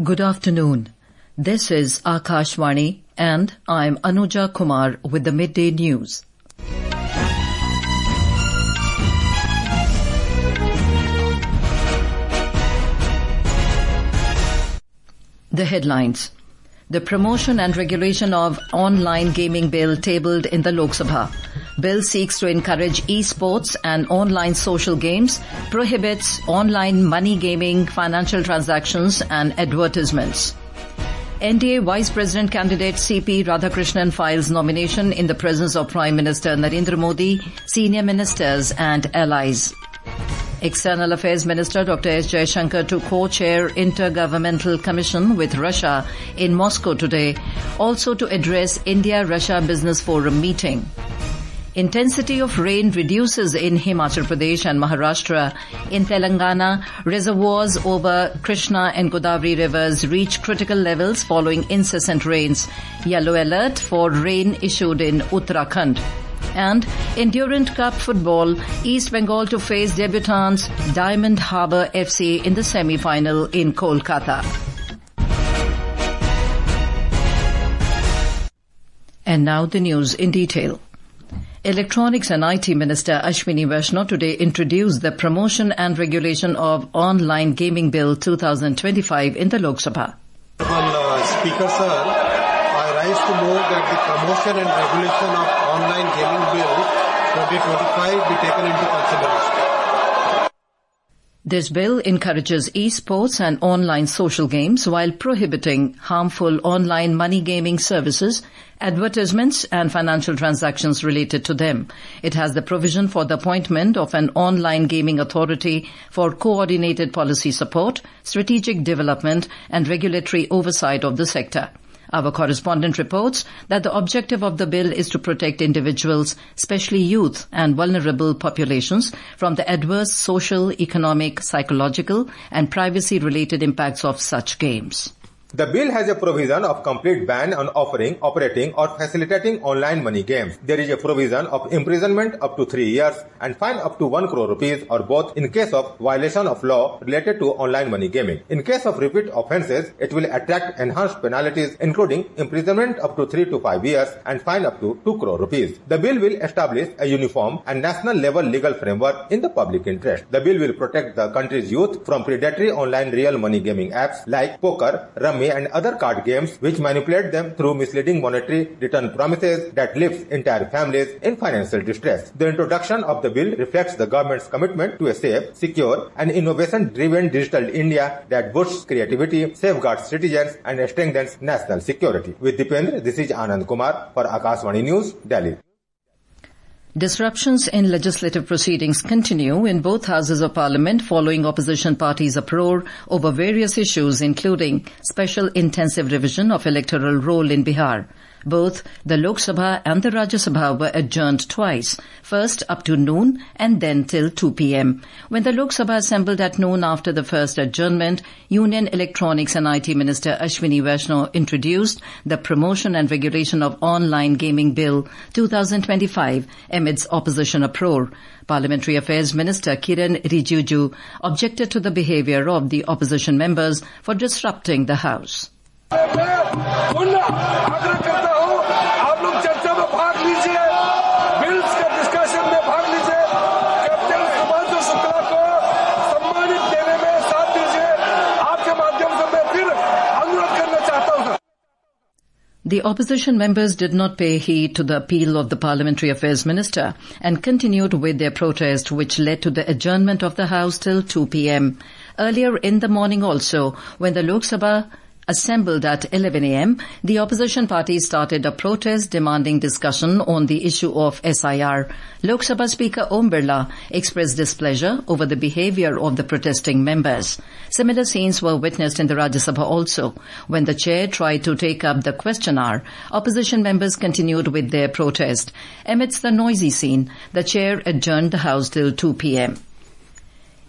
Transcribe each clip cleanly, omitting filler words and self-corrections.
Good afternoon. This is Akashvani and I'm Anuja Kumar with the midday news. The headlines. The Promotion and Regulation of Online Gaming Bill tabled in the Lok Sabha. Bill seeks to encourage e-sports and online social games, prohibits online money gaming, financial transactions and advertisements. NDA Vice President candidate CP Radhakrishnan files nomination in the presence of Prime Minister Narendra Modi, senior ministers and allies. External Affairs Minister Dr. S. Jaishankar to co-chair Inter-Governmental Commission with Russia in Moscow today, also to address India-Russia Business Forum meeting. Intensity of rain reduces in Himachal Pradesh and Maharashtra. In Telangana, reservoirs over Krishna and Godavari Rivers reach critical levels following incessant rains. Yellow alert for rain issued in Uttarakhand. And in Durand Cup Football, East Bengal to face debutants Diamond Harbour FC in the semifinal in Kolkata. And now the news in detail. Electronics and IT Minister Ashwini Vaishnaw today introduced the Promotion and Regulation of Online Gaming Bill 2025 in the Lok Sabha. Speaker sir, I rise to move that the Promotion and Regulation of Online Gaming Bill 2025 be taken into consideration. This bill encourages esports and online social games while prohibiting harmful online money gaming services, advertisements and financial transactions related to them. It has the provision for the appointment of an online gaming authority for coordinated policy support, strategic development and regulatory oversight of the sector. Our correspondent reports that the objective of the bill is to protect individuals, especially youth and vulnerable populations, from the adverse social, economic, psychological and privacy-related impacts of such games. The bill has a provision of complete ban on offering, operating or facilitating online money games. There is a provision of imprisonment up to 3 years and fine up to 1 crore rupees or both in case of violation of law related to online money gaming. In case of repeat offences, it will attract enhanced penalties including imprisonment up to 3 to 5 years and fine up to 2 crore rupees. The bill will establish a uniform and national level legal framework in the public interest. The bill will protect the country's youth from predatory online real money gaming apps like poker, rummy and other card games which manipulate them through misleading monetary return promises that leaves entire families in financial distress. The introduction of the bill reflects the government's commitment to a safe, secure and innovation-driven digital India that boosts creativity, safeguards citizens and strengthens national security. With Dipendra, this is Anand Kumar for Akashvani News, Delhi. Disruptions in legislative proceedings continue in both houses of parliament following opposition parties' uproar over various issues including special intensive revision of electoral roll in Bihar. Both the Lok Sabha and the Rajya Sabha were adjourned twice, first up to noon and then till 2 p.m. When the Lok Sabha assembled at noon after the first adjournment, Union Electronics and IT Minister Ashwini Vaishnaw introduced the Promotion and Regulation of Online Gaming Bill 2025 amidst opposition uproar. Parliamentary Affairs Minister Kiran Rijiju objected to the behaviour of the opposition members for disrupting the House. The opposition members did not pay heed to the appeal of the Parliamentary Affairs Minister and continued with their protest, which led to the adjournment of the House till 2 p.m. Earlier in the morning also, when the Lok Sabha assembled at 11 a.m., the opposition parties started a protest demanding discussion on the issue of SIR. Lok Sabha Speaker Om Birla expressed displeasure over the behaviour of the protesting members. Similar scenes were witnessed in the Rajya Sabha also. When the chair tried to take up the question hour, opposition members continued with their protest. Amidst the noisy scene, the chair adjourned the House till 2 p.m.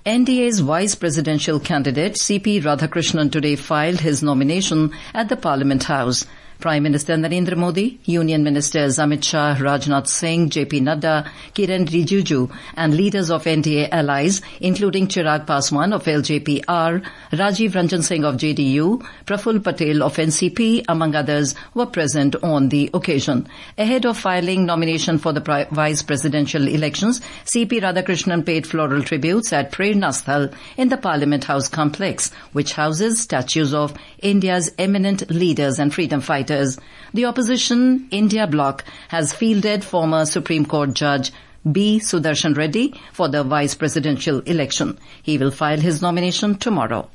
NDA's vice presidential candidate CP Radhakrishnan today filed his nomination at the Parliament House. Prime Minister Narendra Modi, Union Ministers Amit Shah, Rajnath Singh, JP Nadda, Kiren Rijiju and leaders of NDA allies including Chirag Paswan of LJP-R, Rajiv Ranjan Singh of JDU, Praful Patel of NCP among others were present on the occasion. Ahead of filing nomination for the Vice Presidential elections, CP Radhakrishnan paid floral tributes at Prerna Sthal in the Parliament House complex, which houses statues of India's eminent leaders and freedom fighters. The opposition India bloc has fielded former Supreme Court Judge B. Sudarshan Reddy for the vice presidential election. He will file his nomination tomorrow.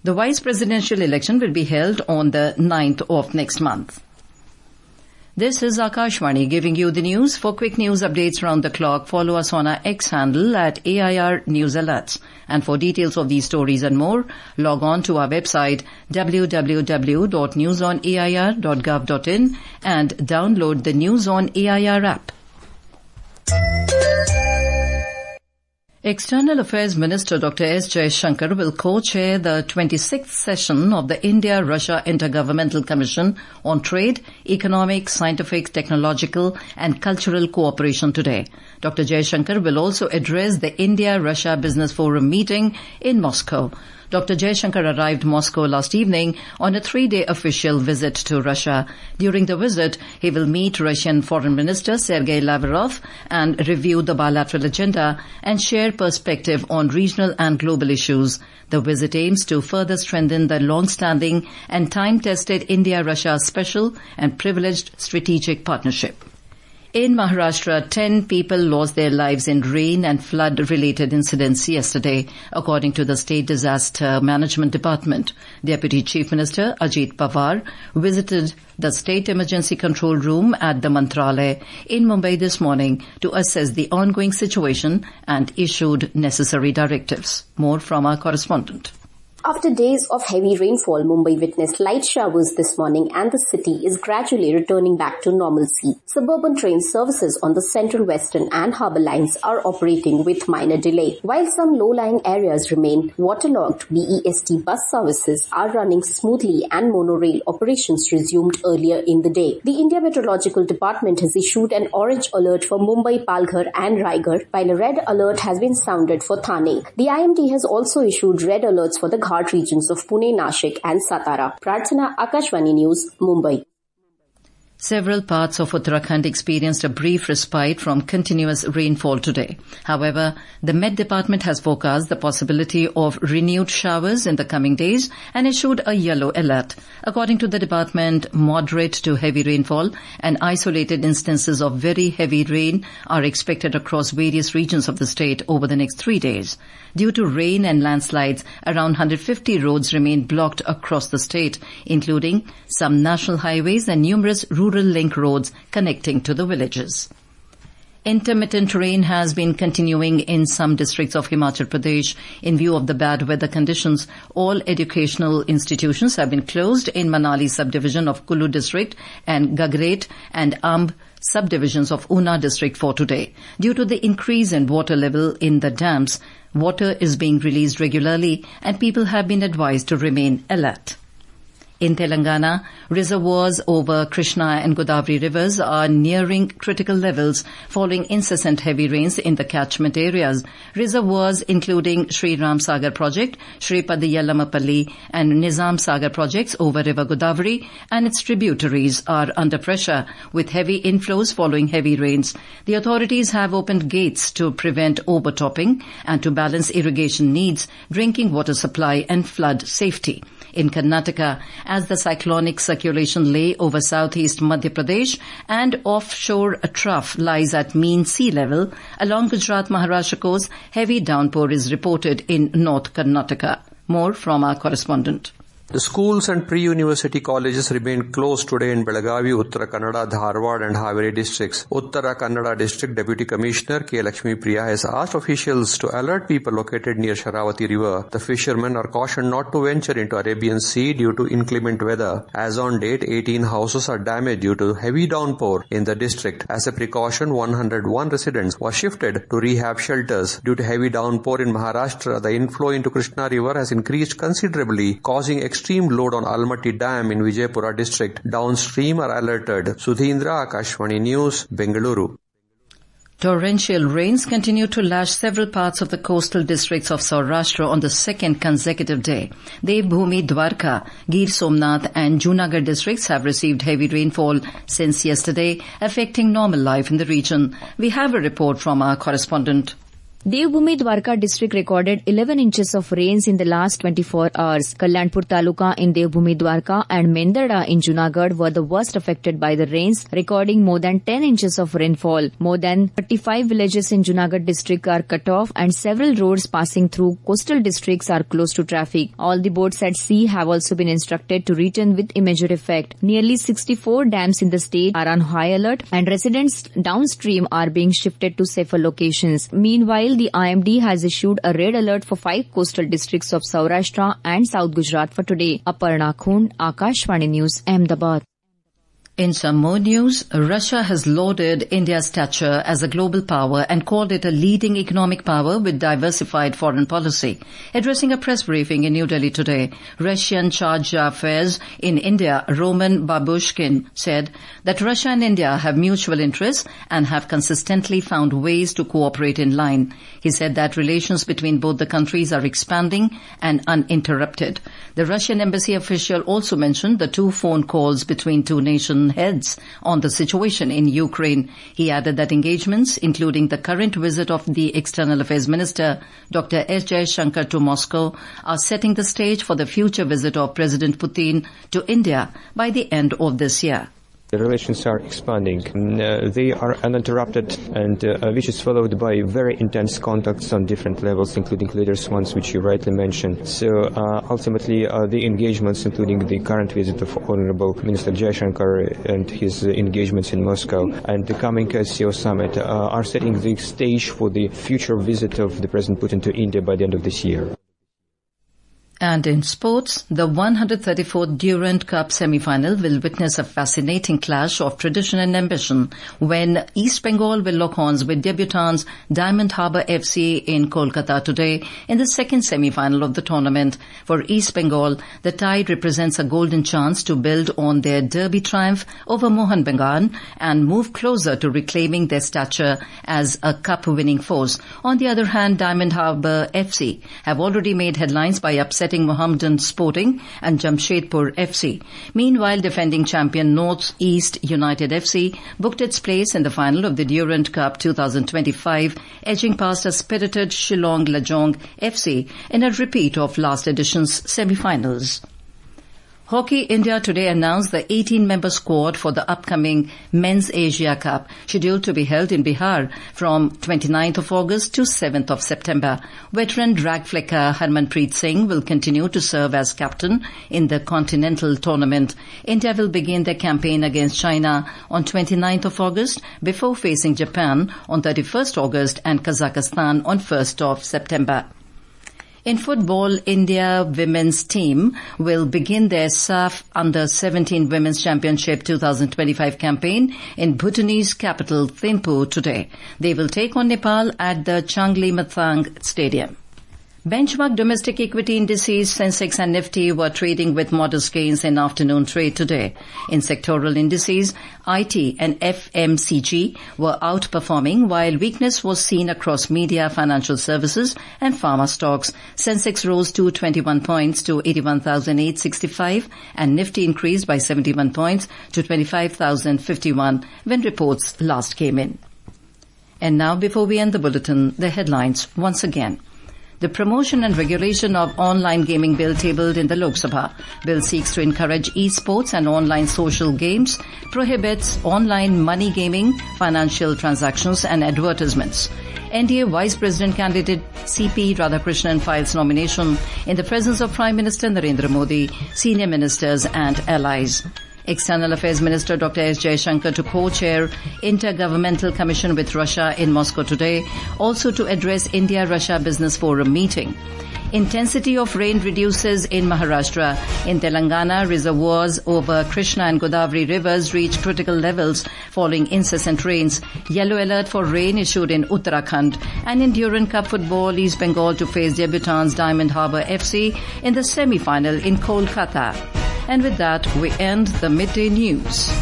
The vice presidential election will be held on the 9th of next month. This is Akashvani giving you the news. For quick news updates round the clock, follow us on our X handle at AIR News Alerts. And for details of these stories and more, log on to our website www.newsonair.gov.in and download the News on AIR app. External Affairs Minister Dr. S. Jaishankar will co-chair the 26th session of the India-Russia Inter-Governmental Commission on Trade, Economic, Scientific, Technological and Cultural Cooperation today. Dr. Jaishankar will also address the India-Russia Business Forum meeting in Moscow. Dr. Jaishankar arrived Moscow last evening on a 3-day official visit to Russia. During the visit, he will meet Russian Foreign Minister Sergei Lavrov and review the bilateral agenda and share perspective on regional and global issues. The visit aims to further strengthen the long-standing and time-tested India-Russia special and privileged strategic partnership. In Maharashtra, 10 people lost their lives in rain and flood-related incidents yesterday, according to the State Disaster Management Department. Deputy Chief Minister Ajit Pawar visited the State Emergency Control Room at the Mantralaya in Mumbai this morning to assess the ongoing situation and issued necessary directives. More from our correspondent. After days of heavy rainfall, Mumbai witnessed light showers this morning and the city is gradually returning back to normalcy. Suburban train services on the Central, Western and Harbour lines are operating with minor delay. While some low-lying areas remain waterlogged, BEST bus services are running smoothly and monorail operations resumed earlier in the day. The India Meteorological Department has issued an orange alert for Mumbai, Palghar and Raigad, while a red alert has been sounded for Thane. The IMD has also issued red alerts for the Ghat regions of Pune, Nashik and Satara. Prarthana, Akashvani News, Mumbai. Several parts of Uttarakhand experienced a brief respite from continuous rainfall today. However, the Met Department has forecast the possibility of renewed showers in the coming days and issued a yellow alert. According to the department, moderate to heavy rainfall and isolated instances of very heavy rain are expected across various regions of the state over the next 3 days. Due to rain and landslides, around 150 roads remain blocked across the state, including some national highways and numerous rural link roads connecting to the villages. Intermittent rain has been continuing in some districts of Himachal Pradesh. In view of the bad weather conditions, all educational institutions have been closed in Manali subdivision of Kullu district and Gagret and Amb subdivisions of Una district for today. Due to the increase in water level in the dams, water is being released regularly and people have been advised to remain alert. In Telangana, reservoirs over Krishna and Godavari Rivers are nearing critical levels following incessant heavy rains in the catchment areas. Reservoirs including Sri Ram Sagar project, Sri Padiyallamapalli and Nizam Sagar projects over River Godavari and its tributaries are under pressure with heavy inflows following heavy rains. The authorities have opened gates to prevent overtopping and to balance irrigation needs, drinking water supply and flood safety. In Karnataka, as the cyclonic circulation lay over southeast Madhya Pradesh and offshore trough lies at mean sea level, along Gujarat-Maharashtra coast, heavy downpour is reported in North Karnataka. More from our correspondent. The schools and pre-university colleges remain closed today in Belagavi, Uttara Kannada, Dharwad and Haveri districts. Uttara Kannada District Deputy Commissioner K. Lakshmi Priya has asked officials to alert people located near Sharavati River. The fishermen are cautioned not to venture into Arabian Sea due to inclement weather. As on date, 18 houses are damaged due to heavy downpour in the district. As a precaution, 101 residents were shifted to rehab shelters. Due to heavy downpour in Maharashtra, the inflow into Krishna River has increased considerably, causing extreme extreme load on Almaty Dam in Vijaypura district. Downstream are alerted. Sudhindra, Akashvani News, Bengaluru. Torrential rains continue to lash several parts of the coastal districts of Saurashtra on the second consecutive day. Devbhoomi, Dwarka, Gir Somnath and Junagadh districts have received heavy rainfall since yesterday, affecting normal life in the region. We have a report from our correspondent. Devbhoomi Dwarka district recorded 11 inches of rains in the last 24 hours. Kalyanpur Taluka in Devbhoomi Dwarka and Mendada in Junagadh were the worst affected by the rains, recording more than 10 inches of rainfall. More than 35 villages in Junagadh district are cut off and several roads passing through coastal districts are closed to traffic. All the boats at sea have also been instructed to return with immediate effect. Nearly 64 dams in the state are on high alert and residents downstream are being shifted to safer locations. Meanwhile, the IMD has issued a red alert for 5 coastal districts of Saurashtra and South Gujarat for today. Aparna Khund, Akashvani News, Ahmedabad. In some more news, Russia has lauded India's stature as a global power and called it a leading economic power with diversified foreign policy. Addressing a press briefing in New Delhi today, Russian Charge d'Affaires in India, Roman Babushkin, said that Russia and India have mutual interests and have consistently found ways to cooperate in line. He said that relations between both the countries are expanding and uninterrupted. The Russian embassy official also mentioned the 2 phone calls between 2 nations heads on the situation in Ukraine. He added that engagements, including the current visit of the External Affairs Minister, Dr. S. Jaishankar to Moscow, are setting the stage for the future visit of President Putin to India by the end of this year. The relations are expanding. They are uninterrupted and which is followed by very intense contacts on different levels, including leaders ones which you rightly mentioned. So ultimately the engagements, including the current visit of Honorable Minister Jaishankar and his engagements in Moscow and the coming SCO summit are setting the stage for the future visit of the President Putin to India by the end of this year. And in sports, the 134th Durand Cup semi-final will witness a fascinating clash of tradition and ambition when East Bengal will lock horns with debutants Diamond Harbour FC in Kolkata today in the second semi-final of the tournament. For East Bengal, the tie represents a golden chance to build on their derby triumph over Mohun Bagan and move closer to reclaiming their stature as a cup-winning force. On the other hand, Diamond Harbour FC have already made headlines by upsetting Mohammedan Sporting and Jamshedpur FC. Meanwhile, defending champion North East United FC booked its place in the final of the Durand Cup 2025, edging past a spirited Shillong Lajong FC in a repeat of last edition's semi-finals. Hockey India today announced the 18-member squad for the upcoming Men's Asia Cup, scheduled to be held in Bihar from 29th of August to 7th of September. Veteran drag flicker Harmanpreet Singh will continue to serve as captain in the continental tournament. India will begin their campaign against China on 29th of August before facing Japan on 31st August and Kazakhstan on 1st of September. In football, India women's team will begin their SAF Under-17 Women's Championship 2025 campaign in Bhutanese capital Thimphu today. They will take on Nepal at the Changli Mathang Stadium. Benchmark domestic equity indices Sensex and Nifty were trading with modest gains in afternoon trade today. In sectoral indices, IT and FMCG were outperforming while weakness was seen across media, financial services and pharma stocks. Sensex rose 221 points to 81,865 and Nifty increased by 71 points to 25,051 when reports last came in. And now, before we end the bulletin, the headlines once again. The promotion and regulation of online gaming bill tabled in the Lok Sabha. Bill seeks to encourage esports and online social games, prohibits online money gaming, financial transactions and advertisements. NDA Vice President candidate CP Radhakrishnan files nomination in the presence of Prime Minister Narendra Modi, senior ministers and allies. External Affairs Minister Dr. S. Jaishankar to co-chair Inter-Governmental Commission with Russia in Moscow today, also to address India-Russia Business Forum meeting. Intensity of rain reduces in Maharashtra. In Telangana, reservoirs over Krishna and Godavari Rivers reach critical levels following incessant rains. Yellow alert for rain issued in Uttarakhand. And in Durand Cup Football, East Bengal to face debutants Diamond Harbour FC in the semifinal in Kolkata. And with that, we end the midday news.